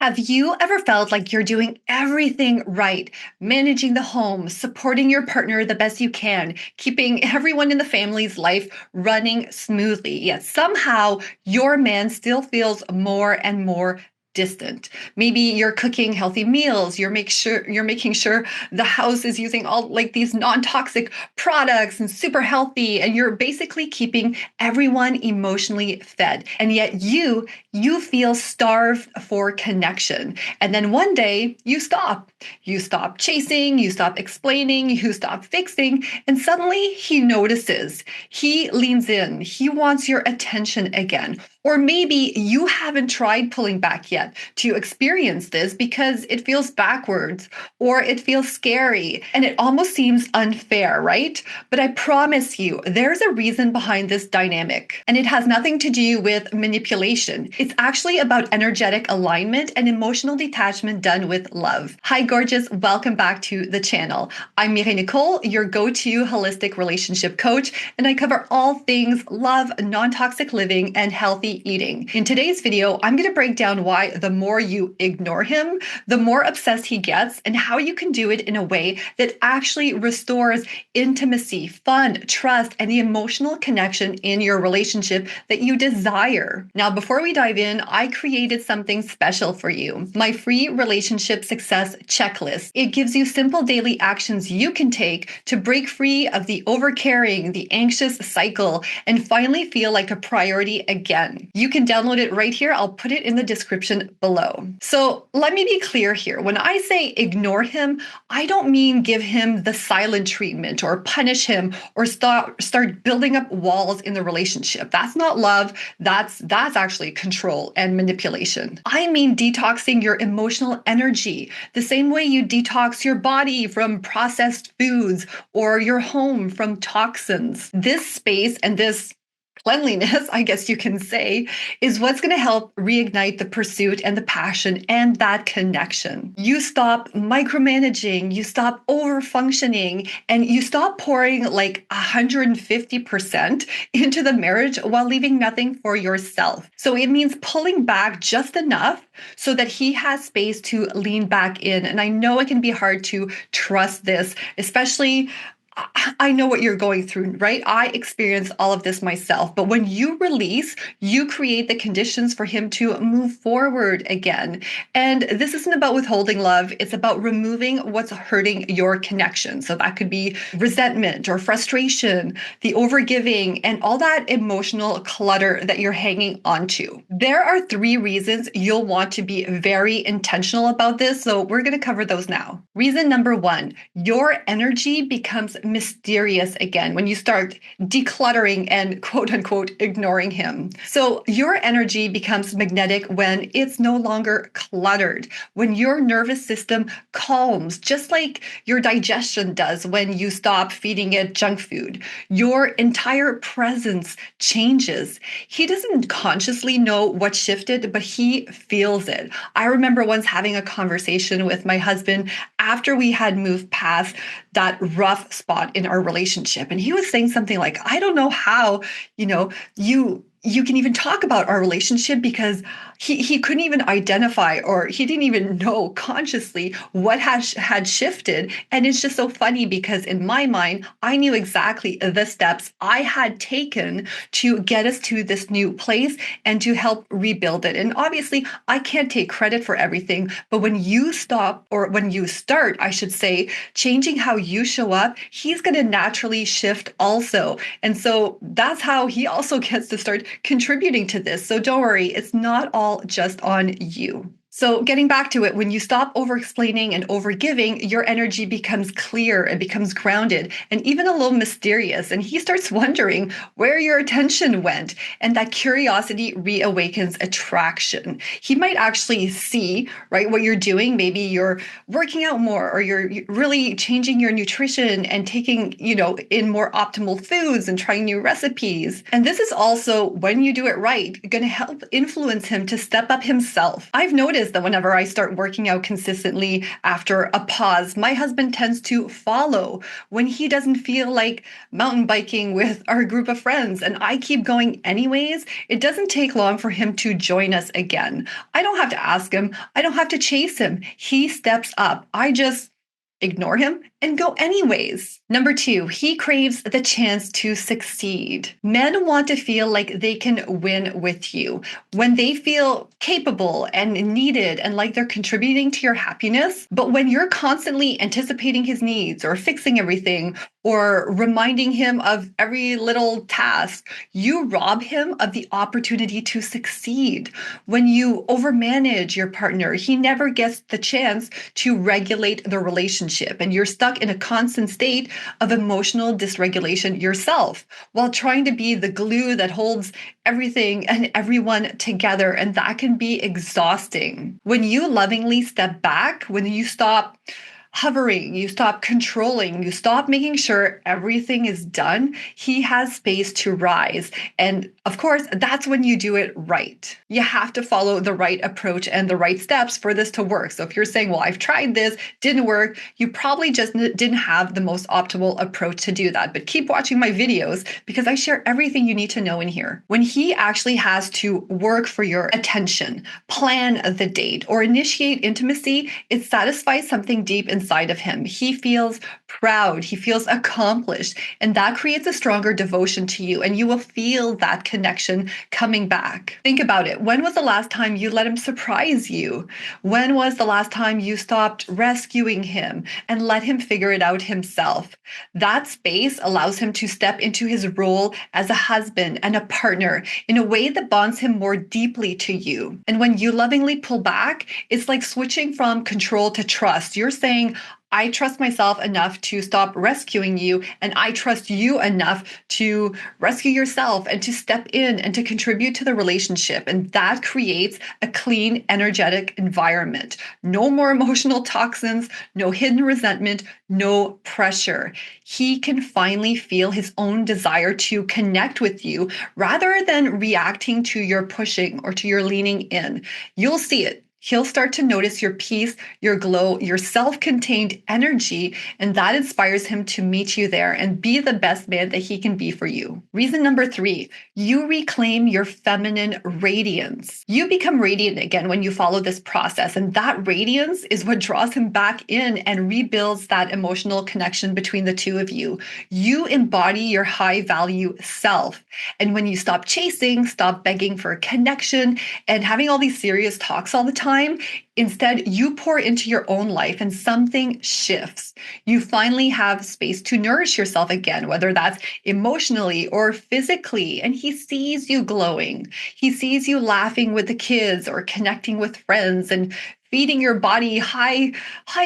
Have you ever felt like you're doing everything right, managing the home, supporting your partner the best you can, keeping everyone in the family's life running smoothly, yet somehow your man still feels more and more distant? Maybe you're cooking healthy meals, you're making sure the house is using all like these non-toxic products and super healthy, and you're basically keeping everyone emotionally fed. And yet you feel starved for connection. And then one day you stop. You stop chasing, you stop explaining, you stop fixing, and suddenly he notices. He leans in. He wants your attention again. Or maybe you haven't tried pulling back yet to experience this because it feels backwards or it feels scary and it almost seems unfair, right? But I promise you, there's a reason behind this dynamic, and it has nothing to do with manipulation. It's actually about energetic alignment and emotional detachment done with love. Hi, gorgeous. Welcome back to the channel. I'm Mireille Nicole, your go-to holistic relationship coach, and I cover all things love, non-toxic living, and healthy eating. In today's video, I'm going to break down why the more you ignore him, the more obsessed he gets, and how you can do it in a way that actually restores intimacy, fun, trust, and the emotional connection in your relationship that you desire. Now, before we dive in, I created something special for you, my free relationship success checklist. It gives you simple daily actions you can take to break free of the overcaring, the anxious cycle, and finally feel like a priority again. You can download it right here. I'll put it in the description below. So let me be clear here. When I say ignore him, I don't mean give him the silent treatment or punish him or start building up walls in the relationship. That's not love. That's actually control and manipulation. I mean detoxing your emotional energy, the same way you detox your body from processed foods or your home from toxins. This space and this cleanliness, I guess you can say, is what's going to help reignite the pursuit and the passion and that connection. You stop micromanaging, you stop over functioning, and you stop pouring like 150% into the marriage while leaving nothing for yourself. So it means pulling back just enough so that he has space to lean back in. And I know it can be hard to trust this, especially I know what you're going through, right? I experienced all of this myself. But when you release, you create the conditions for him to move forward again. And this isn't about withholding love. It's about removing what's hurting your connection. So that could be resentment or frustration, the overgiving, and all that emotional clutter that you're hanging onto. There are 3 reasons you'll want to be very intentional about this. So we're going to cover those now. Reason number 1, your energy becomes mysterious again when you start decluttering and quote unquote ignoring him. So your energy becomes magnetic when it's no longer cluttered, when your nervous system calms, just like your digestion does when you stop feeding it junk food. Your entire presence changes. He doesn't consciously know what shifted, but he feels it. I remember once having a conversation with my husband after we had moved past that rough spot in our relationship. And he was saying something like, I don't know how, you can even talk about our relationship, because he couldn't even identify, or he didn't even know consciously what had shifted. And it's just so funny because in my mind, I knew exactly the steps I had taken to get us to this new place and to help rebuild it. And obviously, I can't take credit for everything, but when you stop, or when you start, I should say, changing how you show up, he's going to naturally shift also. And so that's how he also gets to start contributing to this. So don't worry, it's not all just on you. So getting back to it, when you stop over-explaining and over-giving, your energy becomes clear and becomes grounded and even a little mysterious. And he starts wondering where your attention went. And that curiosity reawakens attraction. He might actually see, right, what you're doing. Maybe you're working out more, or you're really changing your nutrition and taking, in more optimal foods and trying new recipes. And this is also, when you do it right, going to help influence him to step up himself. I've noticed noticed that whenever I start working out consistently after a pause, my husband tends to follow. When he doesn't feel like mountain biking with our group of friends and I keep going anyways, it doesn't take long for him to join us again. I don't have to ask him, I don't have to chase him. He steps up. I just ignore him and go anyways. Number two, he craves the chance to succeed. Men want to feel like they can win with you. When they feel capable and needed and like they're contributing to your happiness, but when you're constantly anticipating his needs or fixing everything or reminding him of every little task, you rob him of the opportunity to succeed. When you overmanage your partner, he never gets the chance to regulate the relationship, and you're stuck in a constant state of emotional dysregulation yourself while trying to be the glue that holds everything and everyone together, and that can be exhausting. When you lovingly step back, when you stop hovering, you stop controlling, you stop making sure everything is done, he has space to rise. And of course, that's when you do it right. You have to follow the right approach and the right steps for this to work. So if you're saying, well, I've tried this, didn't work, you probably just didn't have the most optimal approach to do that. But keep watching my videos because I share everything you need to know in here. When he actually has to work for your attention, plan the date, or initiate intimacy, it satisfies something deep inside of him. He feels proud, he feels accomplished, and that creates a stronger devotion to you, and you will feel that connection coming back. Think about it. When was the last time you let him surprise you? When was the last time you stopped rescuing him and let him figure it out himself? That space allows him to step into his role as a husband and a partner in a way that bonds him more deeply to you. And when you lovingly pull back, it's like switching from control to trust. You're saying, I trust myself enough to stop rescuing you, and I trust you enough to rescue yourself and to step in and to contribute to the relationship. And that creates a clean, energetic environment. No more emotional toxins, no hidden resentment, no pressure. He can finally feel his own desire to connect with you rather than reacting to your pushing or to your leaning in. You'll see it. He'll start to notice your peace, your glow, your self-contained energy, and that inspires him to meet you there and be the best man that he can be for you. Reason number three, you reclaim your feminine radiance. You become radiant again when you follow this process, and that radiance is what draws him back in and rebuilds that emotional connection between the two of you. You embody your high-value self, and when you stop chasing, stop begging for a connection, and having all these serious talks all the time, instead, you pour into your own life and something shifts. You finally have space to nourish yourself again, whether that's emotionally or physically. And he sees you glowing. He sees you laughing with the kids or connecting with friends and feeding your body high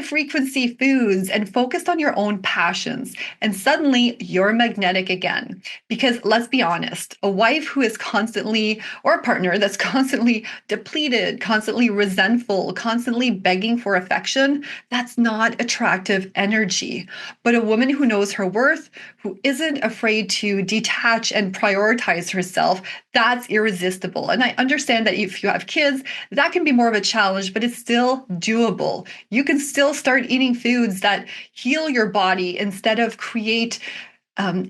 frequency foods and focused on your own passions. And suddenly you're magnetic again. Because let's be honest, a wife who is constantly, or a partner that's constantly depleted, constantly resentful, constantly begging for affection, that's not attractive energy. But a woman who knows her worth, who isn't afraid to detach and prioritize herself, that's irresistible. And I understand that if you have kids, that can be more of a challenge, but it's still doable. You can still start eating foods that heal your body instead of create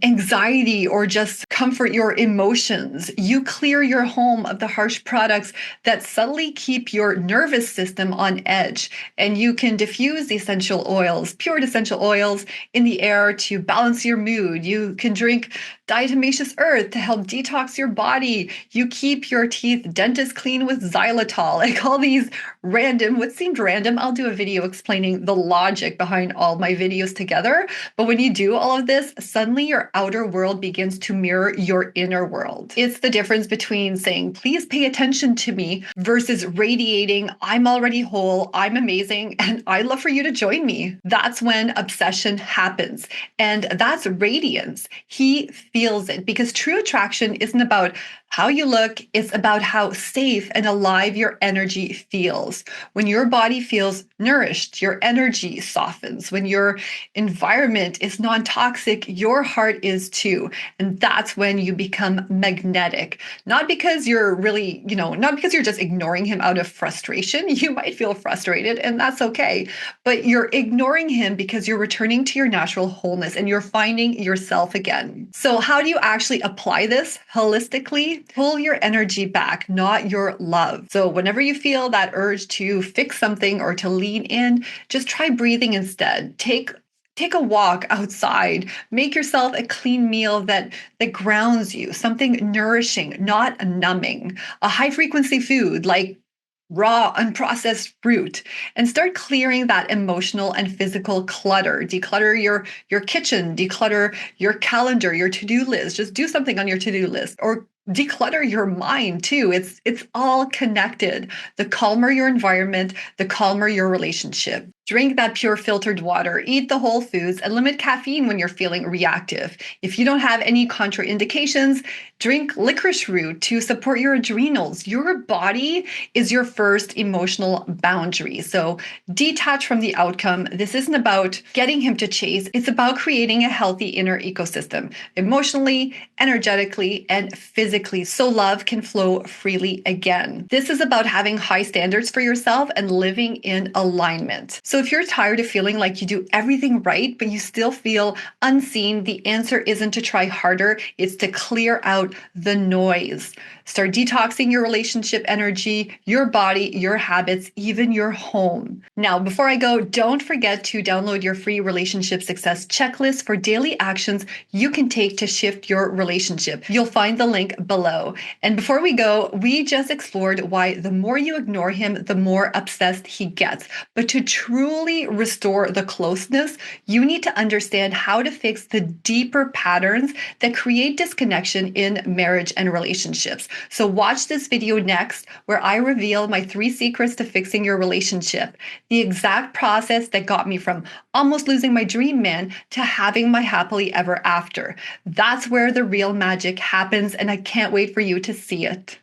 anxiety or just comfort your emotions. You clear your home of the harsh products that subtly keep your nervous system on edge. And you can diffuse the essential oils, pure essential oils in the air to balance your mood. You can drink diatomaceous earth to help detox your body. You keep your teeth dentist clean with xylitol. Like all these what seemed random. I'll do a video explaining the logic behind all my videos together. But when you do all of this, suddenly your outer world begins to mirror your inner world. It's the difference between saying, please pay attention to me versus radiating, I'm already whole, I'm amazing, and I'd love for you to join me. That's when obsession happens. And that's radiance. He feels it, because true attraction isn't about how you look, it's about how safe and alive your energy feels. When your body feels nourished, your energy softens. When your environment is non toxic, your heart is too. And that's when you become magnetic. Not because you're really, not because you're just ignoring him out of frustration. You might feel frustrated, and that's okay. But you're ignoring him because you're returning to your natural wholeness and you're finding yourself again. So, how do you actually apply this holistically? Pull your energy back, not your love. So, whenever you feel that urge to fix something or to lean in, just try breathing instead. Take a walk outside. Make yourself a clean meal that grounds you, something nourishing, not numbing. A high frequency food like raw, unprocessed fruit, and start clearing that emotional and physical clutter. Declutter your kitchen, declutter your calendar, your to-do list. Just do something on your to-do list, or declutter your mind too. It's all connected. The calmer your environment, the calmer your relationship. Drink that pure filtered water, eat the whole foods, and limit caffeine when you're feeling reactive. If you don't have any contraindications, drink licorice root to support your adrenals. Your body is your first emotional boundary. So detach from the outcome. This isn't about getting him to chase. It's about creating a healthy inner ecosystem, emotionally, energetically, and physically, so love can flow freely again. This is about having high standards for yourself and living in alignment. So if you're tired of feeling like you do everything right, but you still feel unseen, the answer isn't to try harder, it's to clear out the noise. Start detoxing your relationship energy, your body, your habits, even your home. Now, before I go, don't forget to download your free relationship success checklist for daily actions you can take to shift your relationship. You'll find the link below. And before we go, we just explored why the more you ignore him, the more obsessed he gets. But to truly restore the closeness, you need to understand how to fix the deeper patterns that create disconnection in marriage and relationships. So watch this video next, where I reveal my 3 secrets to fixing your relationship, the exact process that got me from almost losing my dream man to having my happily ever after. That's where the real magic happens, and I can't wait for you to see it.